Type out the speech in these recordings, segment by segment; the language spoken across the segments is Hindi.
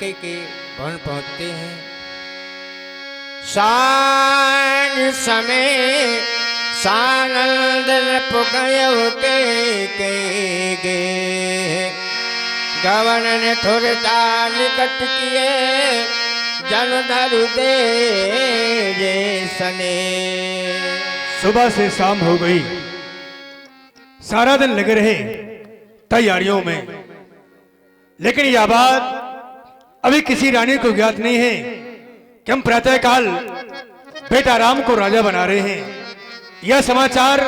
के भवन पहुंचते हैं। सांझ समय सानंद पुगयो के गे गवन ने थोड़ता निकट किए जन धरु दे जे सने। सुबह से शाम हो गई, सारा दिन लगे रहे तैयारियों में, लेकिन यह बात अभी किसी रानी को ज्ञात नहीं है कि हम प्रातःकाल बेटा राम को राजा बना रहे हैं। यह समाचार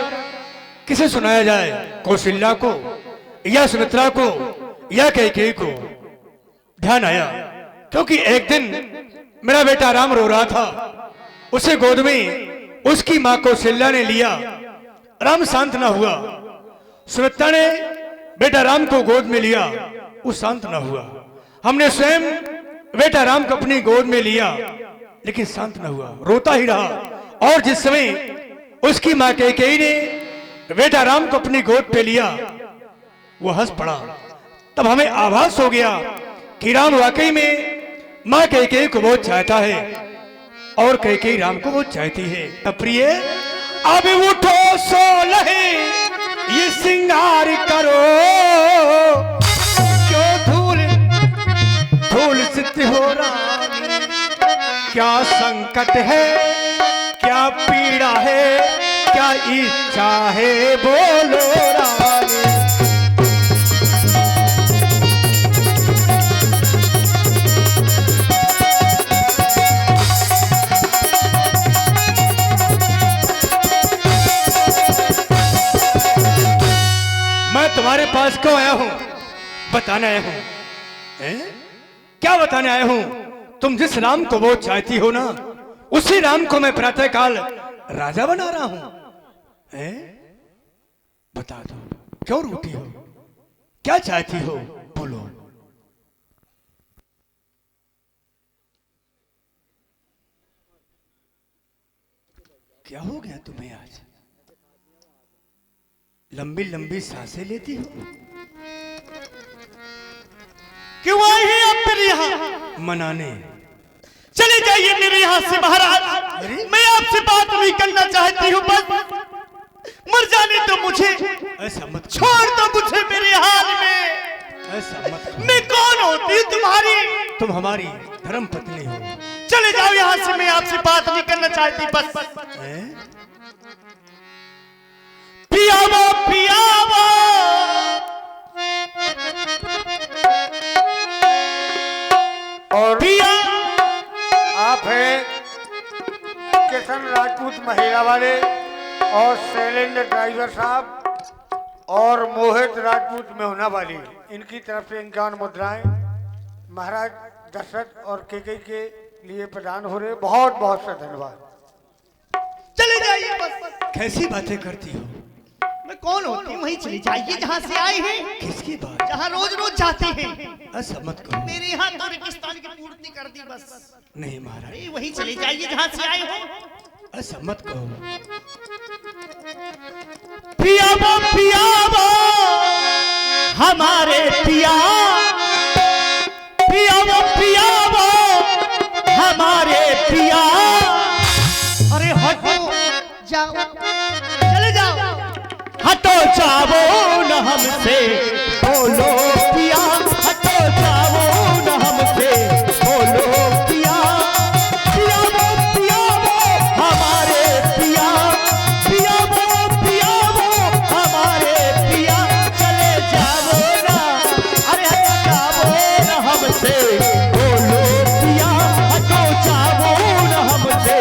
किसे सुनाया जाए, कौशल्या को या सुमित्रा को या कैकेयी को? ध्यान आया क्योंकि एक दिन मेरा बेटा राम रो रहा था, उसे गोद में उसकी मां कौशल्या ने लिया। राम शांत ना हुआ। सुमित्रा ने बेटा राम को गोद में लिया, वो शांत ना हुआ। हमने स्वयं बेटा राम को अपनी गोद में लिया, लेकिन शांत ना हुआ, रोता ही रहा। और जिस समय उसकी मां कैकेयी ने बेटा राम को अपनी गोद पे लिया, वो हंस पड़ा। तब हमें आभास हो गया कि राम वाकई में मां कैकेयी को बहुत चाहता है और कैकेयी राम को बहुत चाहती है। तब प्रिय अब उठो सो लहे ये सिंगार करो, क्यों धूल धूल सिद्ध हो रानी। क्या संकट है, क्या पीड़ा है, क्या इच्छा है, बोलो रानी। मैं तुम्हारे पास क्यों आया हूं? बताने आया हूं। क्या बताने आया हूं? तुम जिस राम को बहुत चाहती हो ना, उसी राम को मैं प्रातःकाल राजा बना रहा हूं। बता दो, क्यों रोती हो, क्या चाहती हो, बोलो। क्या हो गया तुम्हें आज? लंबी लंबी सांसें लेती हो, क्यों आए हैं आप मेरे यहाँ? मनाने। चले जाइए मेरे यहाँ से महाराज, मैं आपसे बात नहीं करना चाहती हूँ, बस मर जाने तो मुझे, ऐसा मत, छोड़ दो मुझे मेरे हाल में। ऐसा मत। मैं कौन होती हूँ तुम्हारी? तुम हमारी धर्म पत्नी हो। चले जाओ यहाँ से, मैं आपसे बात नहीं करना चाहती, बस। पियावो पियावो और पिया। आप हैं किशन राजपूत महिला वाले और शैलेंद्र ड्राइवर साहब और मोहित राजपूत मेहुना वाली, इनकी तरफ से 51 मुद्राएं महाराज दशरथ और कैकेयी के लिए प्रदान हो रहे। बहुत बहुत सा धन्यवाद। चले जाइए बस। कैसी बातें करती हो? मैं कौन होती हूँ? वहीं चले जाइए जहाँ से आए हैं, किसकी बात? जहाँ रोज रोज जाते हैं। ऐसा मत करो। मेरे यहाँ तो रेगिस्तान की पूर्ति कर दी, बस। नहीं महाराज, अरे वहीं चले जाइए जहाँ से आए हो। ऐसा मत कहो। पियावो पियावो हमारे पिया, पियावो पियावो हमारे पिया। अरे हटो जाओ, चले जाओ, हटो जाओ न हमसे, बोलो पिया, हटो जाओ न हमसे, बोलो पिया। पियावो पियावो हमारे पिया, पियावो पियावो हमारे पिया। चले जाओ ना, अरे हटो जाओ न हमसे, बोलो पिया, हटो जाओ न हमसे,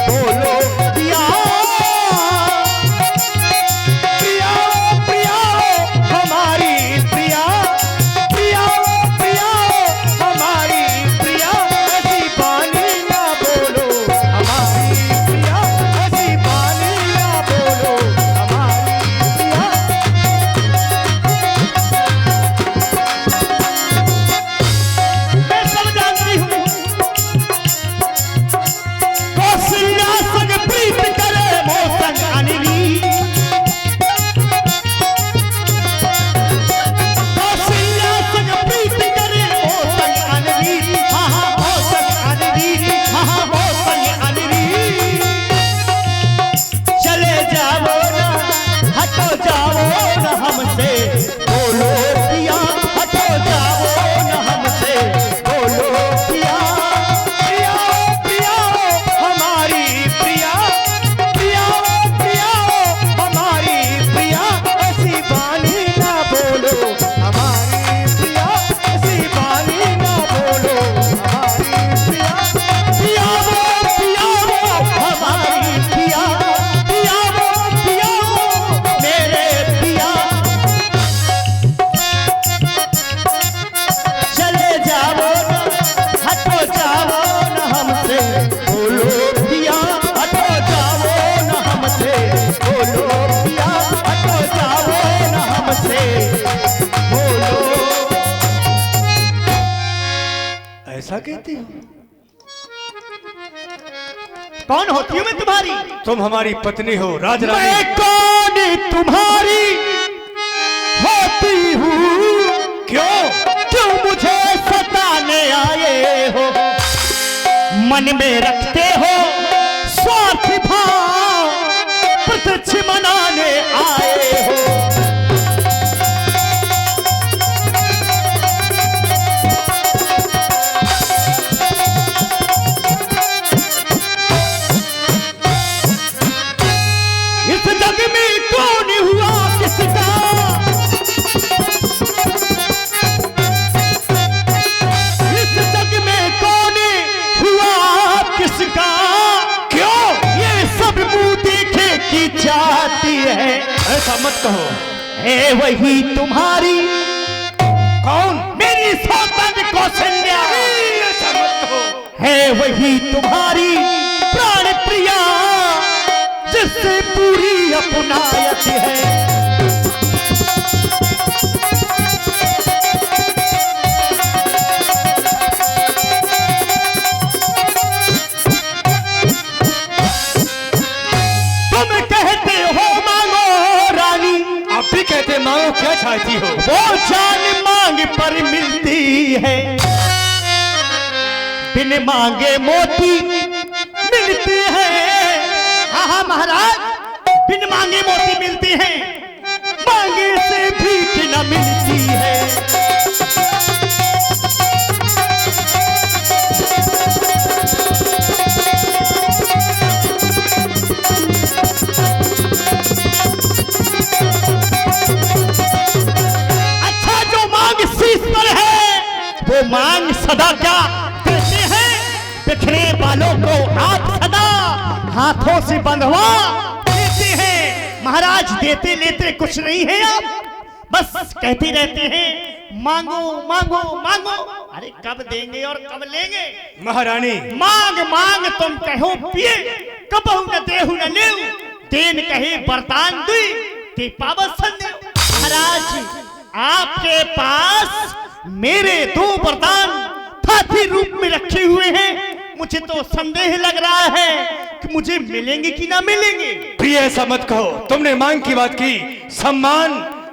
बोलो पिया। मैं ऐसा कहती हो? कौन होती हूँ मैं तुम्हारी? तुम हमारी पत्नी हो राजरानी। मैं कौन तुम्हारी होती हूँ? क्यों मुझे सताने आए हो? मन में रखते हो स्वार्थ भाव, प्रत्यक्ष मनाने आए हो। इस जग में कौन हुआ किसका, इस जग में कौन हुआ किसका? क्यों ये सब मुंह देखे की जाती है? ऐसा मत कहो। है वही तुम्हारी कौन? मेरी सौतन कौशल्या। ऐसा मत कहो। है वही तुम्हारी प्राण प्रिया, जिससे पूरी अपनायत है। तुम कहते हो मांगो रानी, आप भी कहते मांगो, क्या चाहती हो? वो जान मांग पर मिलती है, बिन मांगे मोती मिलते हैं। हाँ महाराज, बिन मांगे मोती मिलती हैं, मांगे से भीख न मिलती है। अच्छा, जो मांग शीश पर है वो मांग सदा क्या देते हैं? बिखरे बालों को आप सदा हाथों से बंधवा देते हैं। महाराज, देते लेते कुछ नहीं है आप, बस कहते रहते हैं मांगो मांगो मांगो। अरे कब देंगे और कब लेंगे? महारानी, मांग मांग तुम कहो पिए, कबहू न देहु न लेऊ। देन कहे वरदान दुई, ते पावत संदेव। महाराज, आपके पास मेरे दो वरदान हाथी रूप में रखे हुए हैं। मुझे तो संदेह लग रहा है कि मुझे मिलेंगे कि ना मिलेंगे। प्रिय ऐसा मत कहो। तुमने मांग की बात की, सम्मान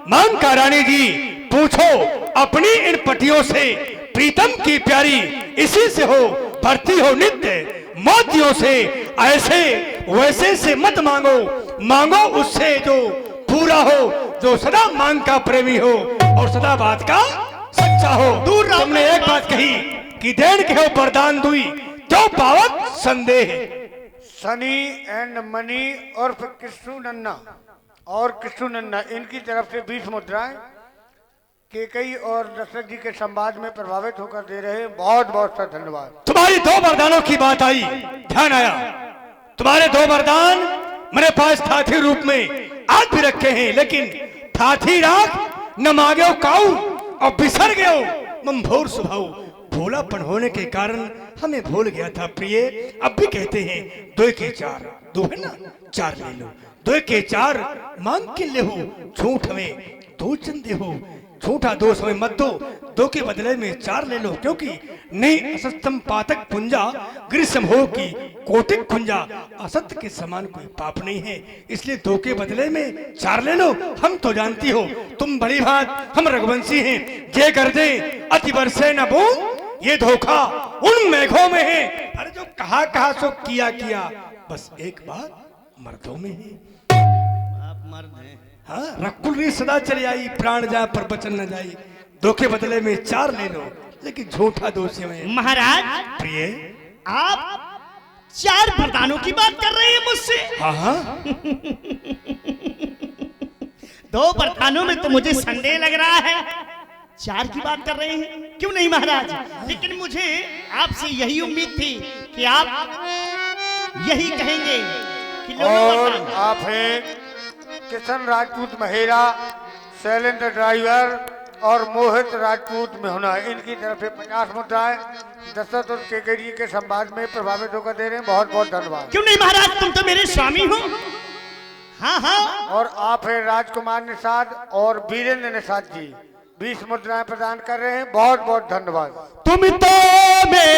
मांग का रानी जी। पूछो अपनी इन पटियों से, प्रीतम की प्यारी इसी से हो, भरती हो नित्य मोतियों से। ऐसे वैसे से मत मांगो, मांगो उससे जो पूरा हो, जो सदा मांग का प्रेमी हो और सदा बात का सच्चा हो। दूर रहो। तुमने एक बात कही कि देन के हो वरदान दुई, तो पावक संदेह। सनी एंड मनी और कृष्णु नन्ना और कृष्णु नन्ना, इनकी तरफ से 20 मुद्राएं केकई और दशरथ जी के संवाद में प्रभावित होकर दे रहे हैं। बहुत बहुत सा धन्यवाद। तुम्हारी दो वरदानों की बात आई, ध्यान आया। तुम्हारे दो वरदान मेरे पास थाथी रूप में आज भी रखे हैं, लेकिन थाथी राख न मांगे काऊ और बिसर गयो मम भोर सुभाऊ। भोलापन होने के कारण हमें भूल गया था प्रिय। अब भी कहते हैं 2 के 4, 2 है ना, 4 ले लो। 2 के 4 मांग के ले हो, झूठ में 2 चंदे हो। झूठा 2 समय मत दो, 2 के बदले में 4 ले लो, क्योंकि नहीं असत्यम पातक पुंजा ग्रीष्म हो की कोटिक खुंजा। असत्य के समान कोई पाप नहीं है, इसलिए 2 के बदले में 4 ले लो। हम तो जानती हो तुम बड़ी बात, हम रघुवंशी हैं। जे कर दे अति वर्षे न बूंद, ये धोखा उन मेघों में है। अरे जो कहा सो किया, बस एक बात मर्दों में है। आप मर्द हैं। हाँ, रकुल री सदा चली आई, प्राण जाए पर बचन न जाई। 2 के बदले में 4 ले लो, लेकिन झूठा 2 से में। महाराज, प्रिय, आप 4 वरदानों की बात कर रहे हैं मुझसे। हाँ हाँ, 2 वरदानों में तो मुझे संदेह लग रहा है, 4 की बात कर रहे हैं। क्यों नहीं महाराज, लेकिन मुझे आपसे यही उम्मीद थी कि आप यही कहेंगे कि लोगों और वरदान। आप हैं किशन राजपूत महेरा, शैलेंद्र ड्राइवर और मोहित राजपूत मेहुना, इनकी तरफ से 50 मुद्राएं दशरथ और केकई के संवाद में प्रभावित होकर दे रहे हैं। बहुत बहुत धन्यवाद। क्यों नहीं महाराज, तुम तो मेरे स्वामी हो। हाँ हाँ, और आप हैं राजकुमार निषाद और वीरेंद्र निषाद जी, 20 मुद्राएं प्रदान कर रहे हैं। बहुत बहुत धन्यवाद। तुम तो मेरे